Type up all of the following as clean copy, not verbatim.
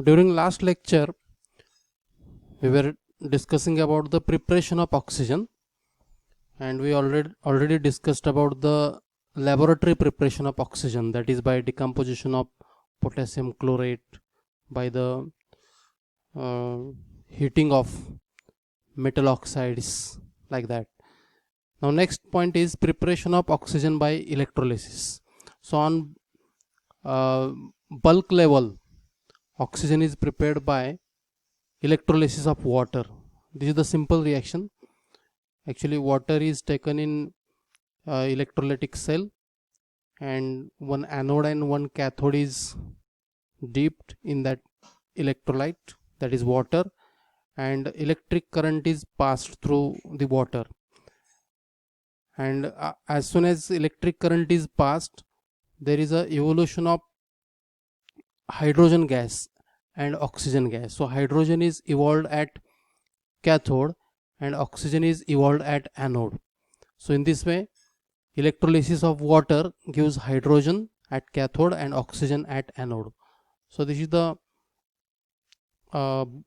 During last lecture, we were discussing about the preparation of oxygen, and we already discussed about the laboratory preparation of oxygen, that is by decomposition of potassium chlorate, by the heating of metal oxides, like that. Now next point is preparation of oxygen by electrolysis. So on bulk level, oxygen is prepared by electrolysis of water. This is the simple reaction. Actually, water is taken in electrolytic cell, and one anode and one cathode is dipped in that electrolyte, that is water, and electric current is passed through the water. And as soon as electric current is passed, there is a evolution of hydrogen gas and oxygen gas. So hydrogen is evolved at cathode and oxygen is evolved at anode. So in this way, electrolysis of water gives hydrogen at cathode and oxygen at anode. So this is the one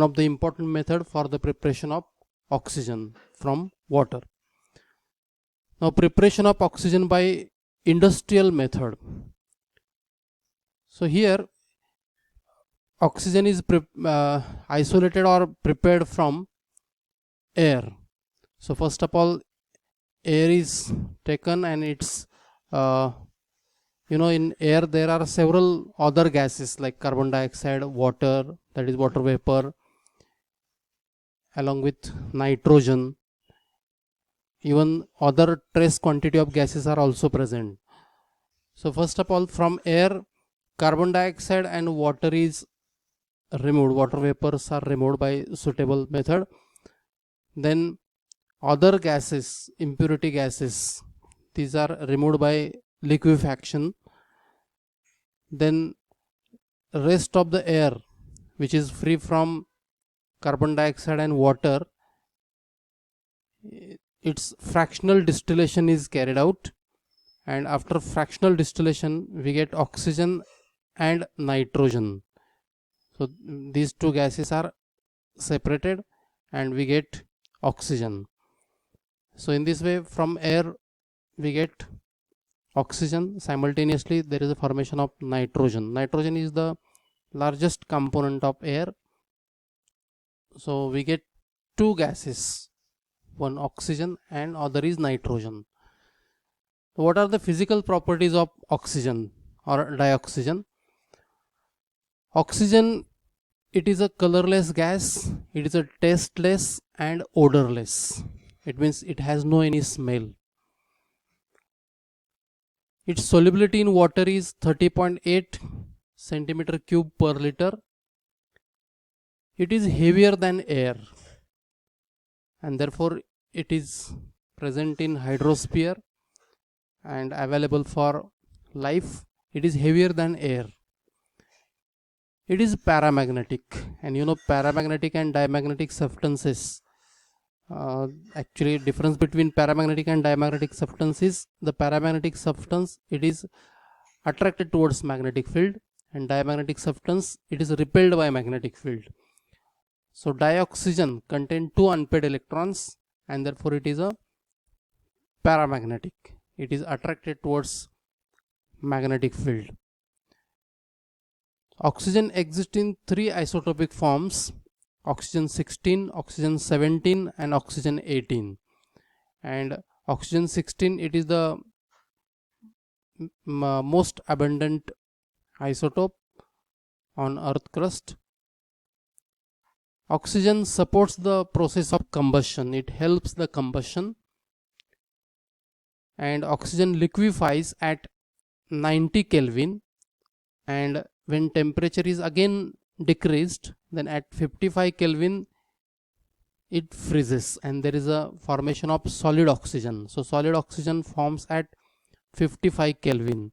of the important method for the preparation of oxygen from water. Now preparation of oxygen by industrial method. So here oxygen is isolated or prepared from air. So first of all, air is taken, and it's in air there are several other gases like carbon dioxide, water, that is water vapor, along with nitrogen. Even other trace quantity of gases are also present. So first of all, from air, carbon dioxide and water is removed, water vapors are removed by suitable method. Then other gases, impurity gases, these are removed by liquefaction. Then rest of the air, which is free from carbon dioxide and water, its fractional distillation is carried out, and after fractional distillation we get oxygen and nitrogen. So these two gases are separated and we get oxygen. So in this way, from air we get oxygen. Simultaneously there is a formation of nitrogen. Nitrogen is the largest component of air. So we get two gases, one oxygen and other is nitrogen. What are the physical properties of oxygen or dioxygen? Oxygen, it is a colorless gas, it is a tasteless and odorless. It means it has no any smell. Its solubility in water is 30.8 centimeter cube per liter. It is heavier than air, and therefore it is present in hydrosphere and available for life. It is heavier than air. It is paramagnetic, and paramagnetic and diamagnetic substances, actually difference between paramagnetic and diamagnetic substance is the paramagnetic substance, it is attracted towards magnetic field, and diamagnetic substance, it is repelled by magnetic field. So dioxygen contains two unpaired electrons, and therefore it is a paramagnetic. It is attracted towards magnetic field. Oxygen exists in three isotopic forms: oxygen 16, oxygen 17 and oxygen 18. And oxygen 16, it is the most abundant isotope on earth crust. Oxygen supports the process of combustion, it helps the combustion, and oxygen liquefies at 90 Kelvin, and when temperature is again decreased, then at 55 Kelvin it freezes and there is a formation of solid oxygen. So solid oxygen forms at 55 Kelvin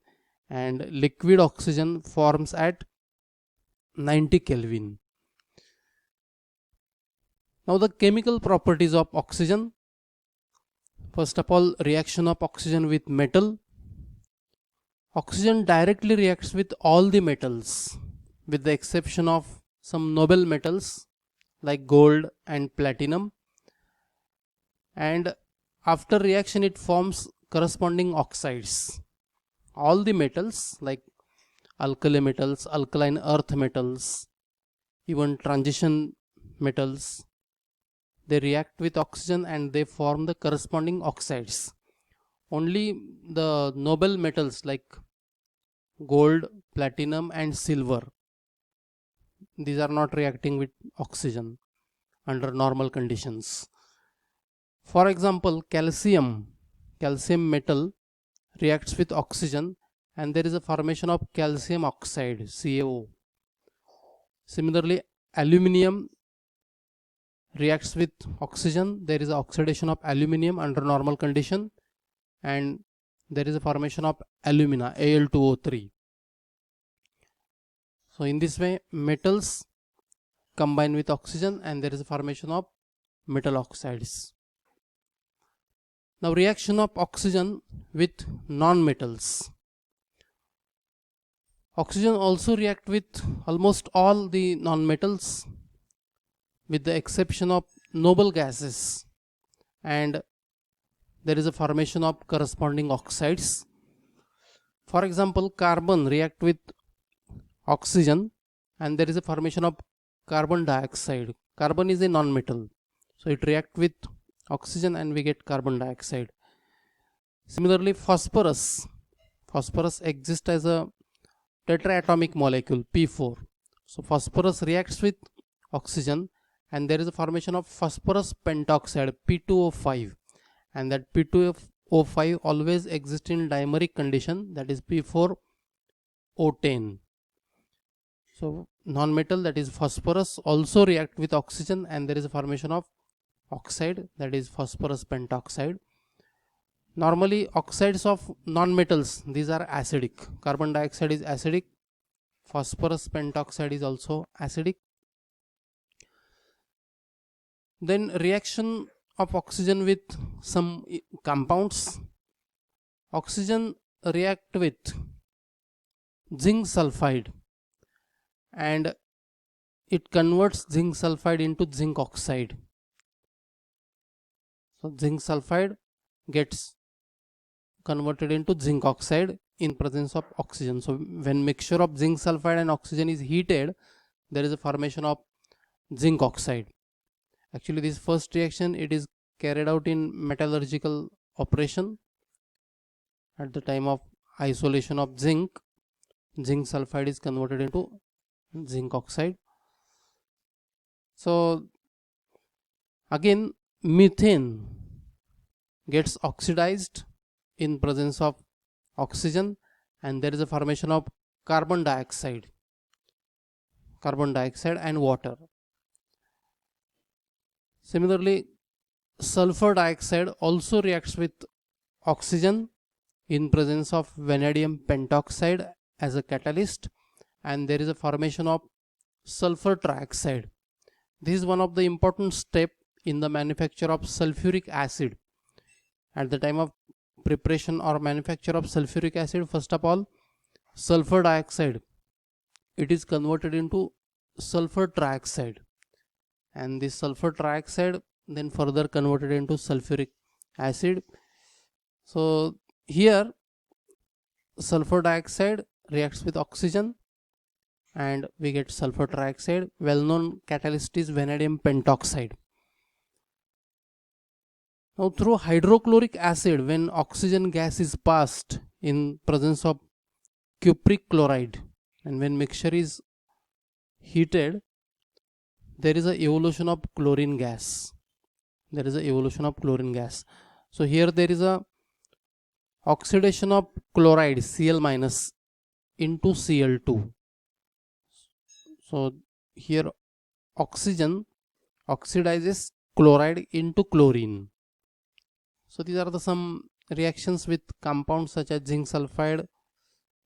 and liquid oxygen forms at 90 Kelvin. Now the chemical properties of oxygen. First of all, reaction of oxygen with metal. Oxygen directly reacts with all the metals. with the exception of some noble metals like gold and platinum, and after reaction it forms corresponding oxides. All the metals like alkali metals, alkaline earth metals, even transition metals, they react with oxygen and they form the corresponding oxides. Only the noble metals like gold, platinum and silver, these are not reacting with oxygen under normal conditions. For example, calcium metal reacts with oxygen and there is a formation of calcium oxide, CaO. Similarly, aluminium reacts with oxygen, there is oxidation of aluminium under normal condition and there is a formation of alumina, Al2O3. So in this way metals combine with oxygen and there is a formation of metal oxides. Now reaction of oxygen with non-metals. Oxygen also react with almost all the non-metals with the exception of noble gases, and there is a formation of corresponding oxides. For example, carbon react with oxygen and there is a formation of carbon dioxide. Carbon is a non-metal, so it react with oxygen and we get carbon dioxide. Similarly, phosphorus exists as a tetraatomic molecule, P4. So phosphorus reacts with oxygen and there is a formation of phosphorus pentoxide, P2O5, and that P2O5 always exists in dimeric condition, that is P4O10. So non-metal, that is phosphorus, also react with oxygen and there is a formation of oxide, that is phosphorus pentoxide. Normally oxides of non-metals, these are acidic. Carbon dioxide is acidic, phosphorus pentoxide is also acidic. Then reaction of oxygen with some compounds. Oxygen react with zinc sulfide and it converts zinc sulfide into zinc oxide. So zinc sulfide gets converted into zinc oxide in presence of oxygen. So when mixture of zinc sulfide and oxygen is heated, there is a formation of zinc oxide. Actually this first reaction, it is carried out in metallurgical operation. At the time of isolation of zinc sulfide is converted into zinc oxide. So again methane gets oxidized in presence of oxygen and there is a formation of carbon dioxide and water. Similarly, sulfur dioxide also reacts with oxygen in presence of vanadium pentoxide as a catalyst and there is a formation of sulfur trioxide. This is one of the important step in the manufacture of sulfuric acid. At the time of preparation or manufacture of sulfuric acid, first of all sulfur dioxide, it is converted into sulfur trioxide and this sulfur trioxide then further converted into sulfuric acid. So here sulfur dioxide reacts with oxygen and we get sulfur trioxide. Well known catalyst is vanadium pentoxide. Now through hydrochloric acid, when oxygen gas is passed in presence of cupric chloride and when mixture is heated, there is a evolution of chlorine gas. So here there is a oxidation of chloride Cl minus into Cl2. So here oxygen oxidizes chloride into chlorine. So these are the some reactions with compounds such as zinc sulfide,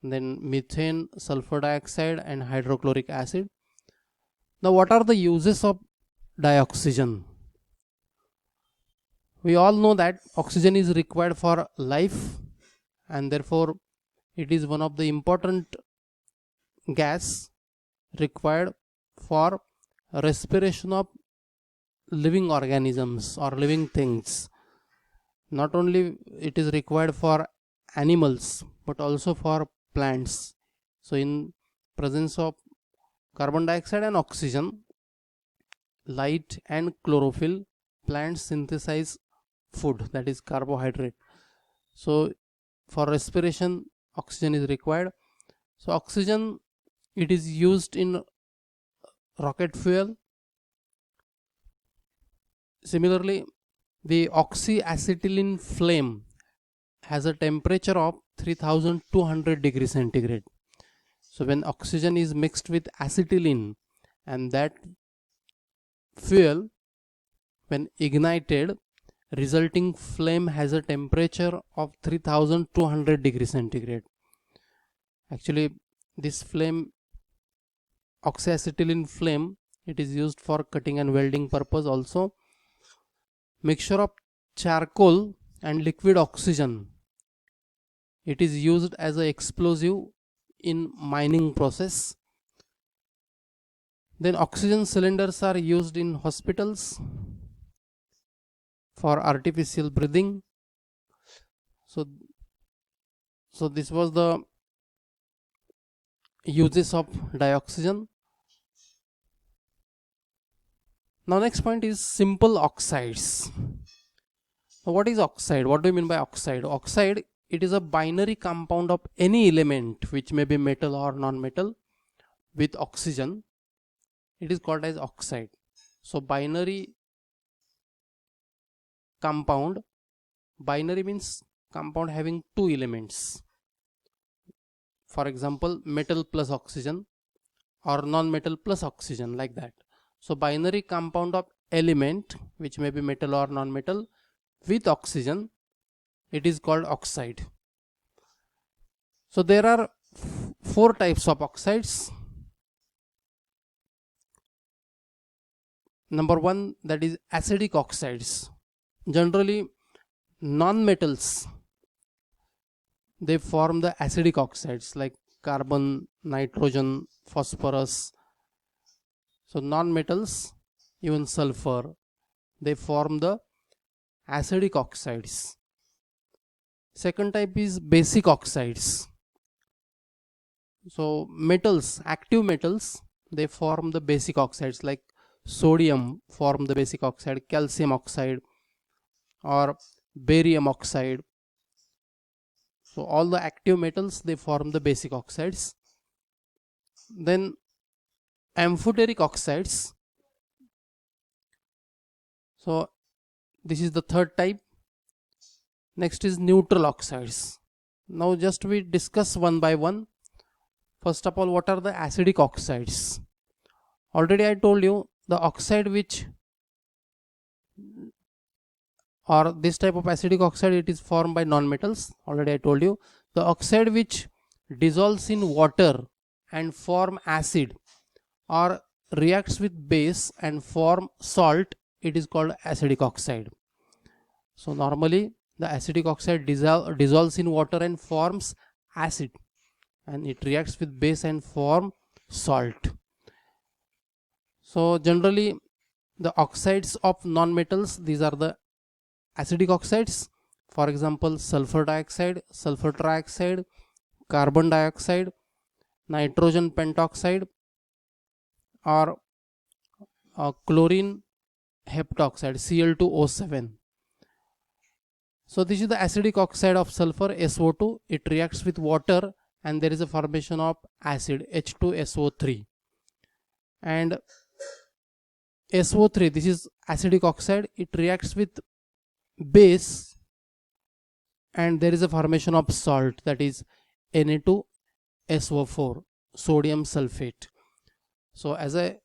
then methane, sulfur dioxide and hydrochloric acid. Now what are the uses of dioxygen? We all know that oxygen is required for life and therefore it is one of the important gas required for respiration of living organisms or living things. Not only it is required for animals but also for plants. So in presence of carbon dioxide and oxygen, light and chlorophyll, plants synthesize food, that is carbohydrate. So for respiration oxygen is required. So oxygen, it is used in rocket fuel. Similarly, the oxyacetylene flame has a temperature of 3200 degrees centigrade. So when oxygen is mixed with acetylene, and that fuel, when ignited, resulting flame has a temperature of 3200 degrees centigrade. Actually, this flame, oxyacetylene flame, it is used for cutting and welding purpose also. Mixture of charcoal and liquid oxygen, it is used as an explosive in mining process. Then oxygen cylinders are used in hospitals for artificial breathing. So this was the uses of dioxygen. Now next point is simple oxides. Now what is oxide? What do you mean by oxide? Oxide, it is a binary compound of any element which may be metal or non-metal with oxygen. It is called as oxide. So binary compound, binary means compound having two elements. For example, metal plus oxygen or non-metal plus oxygen, like that. So binary compound of element which may be metal or non-metal with oxygen, it is called oxide. So there are four types of oxides. Number one, that is acidic oxides. Generally non-metals, they form the acidic oxides like carbon, nitrogen, phosphorus. So non-metals, even sulfur, they form the acidic oxides. Second type is basic oxides. So metals, active metals, they form the basic oxides like sodium form the basic oxide, calcium oxide or barium oxide. So all the active metals, they form the basic oxides. Then amphoteric oxides. So this is the third type. Next is neutral oxides. Now just we discuss one by one. First of all, what are the acidic oxides? Already I told you, the oxide which, or this type of acidic oxide, it is formed by non-metals. Already I told you, the oxide which dissolves in water and form acid or reacts with base and form salt, it is called acidic oxide. So normally the acidic oxide dissolves in water and forms acid, and it reacts with base and form salt. So generally the oxides of non-metals, these are the acidic oxides. For example, sulfur dioxide, sulfur trioxide, carbon dioxide, nitrogen pentoxide, or chlorine heptoxide, Cl2O7. So this is the acidic oxide of sulfur, SO2. It reacts with water and there is a formation of acid, H2SO3. And SO3, this is acidic oxide, it reacts with base and there is a formation of salt, that is Na2SO4, sodium sulfate. So as I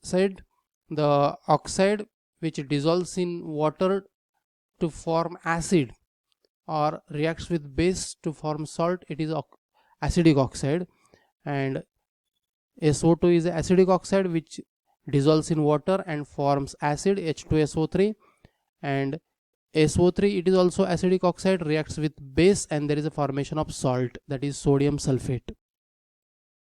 said, the oxide which dissolves in water to form acid or reacts with base to form salt, it is acidic oxide. And SO2 is acidic oxide which dissolves in water and forms acid, H2SO3. And SO3, it is also acidic oxide, reacts with base and there is a formation of salt, that is sodium sulfate.